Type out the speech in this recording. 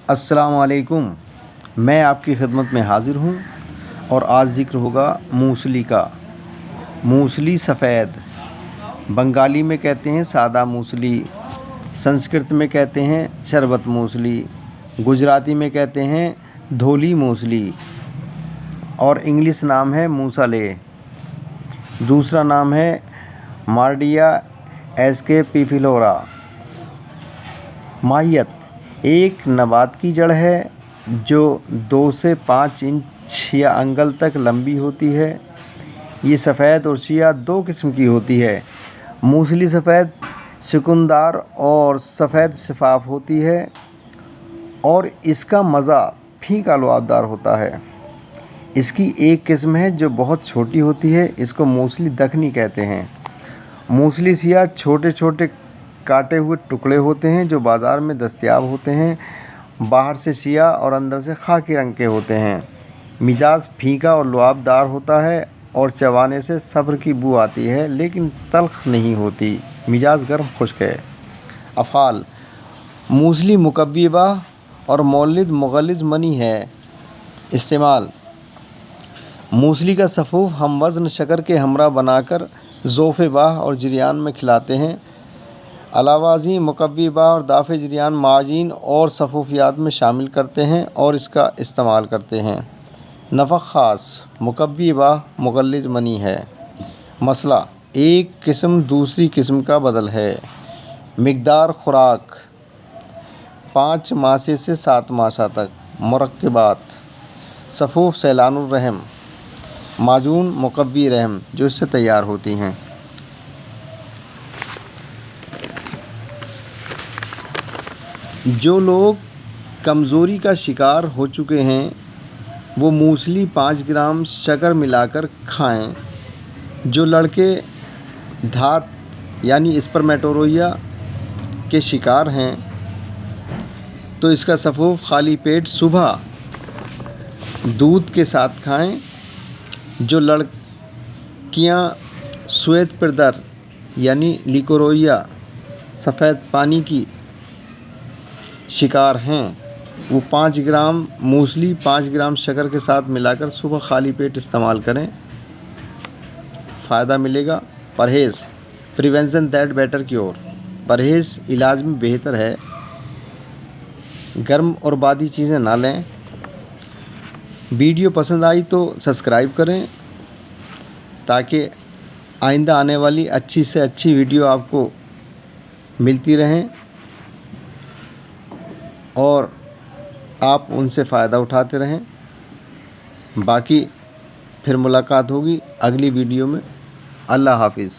अस्सलाम वालेकुम। मैं आपकी खिदमत में हाज़िर हूँ और आज ज़िक्र होगा मूसली का। मूसली सफ़ेद, बंगाली में कहते हैं सादा मूसली, संस्कृत में कहते हैं शरबत मूसली, गुजराती में कहते हैं धोली मूसली और इंग्लिश नाम है मूसाले। दूसरा नाम है मार्डिया एस्केपिफिलोरा। माहियत: एक नबात की जड़ है जो 2 से 5 इंच या अंगल तक लंबी होती है। ये सफ़ेद और सियाह 2 किस्म की होती है। मूसली सफ़ेद चुकंदार और सफ़ेद शफ़ाफ होती है और इसका मज़ा फीका लुआबदार होता है। इसकी एक किस्म है जो बहुत छोटी होती है, इसको मूसली दखनी कहते हैं। मूसली सियाह छोटे छोटे काटे हुए टुकड़े होते हैं जो बाज़ार में दस्तयाब होते हैं। बाहर से सियाह और अंदर से खाकी रंग के होते हैं। मिजाज फीका और लुआबदार होता है और चबाने से सब्र की बू आती है लेकिन तल्ख़ नहीं होती। मिजाज गर्म खुश्क है। अफ़ाल: मूसली मुकब्बिबा और मौलिद मुग़ल्लिज़ मनी है। इस्तेमाल: मूसली का सफ़ूफ़ हम वज़न शक्कर के हमरा बनाकर ज़ोफ़े बाह और जरियान में खिलाते हैं। अलावाज़ी मुकब्बिबा और दाफ़े जरियान माजीन और सफ़ूफ़ियात में शामिल करते हैं और इसका इस्तेमाल करते हैं। नफ़क़ ख़ास मुकब्बिबा मुग़ल्लिज़ मनी है। मसला: एक किस्म दूसरी किस्म का बदल है। मिक़दार खुराक: 5 मासे से 7 मासा तक। मुरक्किबात: सफ़ूफ़ सैलानुर रहम, माजून मुकव्वी रहम जो इससे तैयार होती हैं। जो लोग कमज़ोरी का शिकार हो चुके हैं वो मूसली 5 ग्राम शक्कर मिलाकर खाएं। जो लड़के धात यानी स्पर्मेटोरोइया के शिकार हैं तो इसका सफ़ूफ़ खाली पेट सुबह दूध के साथ खाएं। जो लड़कियां श्वेत प्रदर यानी लिकोरोइया सफ़ेद पानी की शिकार हैं वो 5 ग्राम मूसली 5 ग्राम शक्कर के साथ मिलाकर सुबह खाली पेट इस्तेमाल करें, फ़ायदा मिलेगा। परहेज़: प्रिवेंशन दैट बेटर क्योर। परहेज़ इलाज में बेहतर है। गर्म और बादी चीज़ें ना लें। वीडियो पसंद आई तो सब्सक्राइब करें ताकि आइंदा आने वाली अच्छी से अच्छी वीडियो आपको मिलती रहें और आप उनसे फ़ायदा उठाते रहें। बाकी फिर मुलाकात होगी अगली वीडियो में। अल्लाह हाफ़िज़।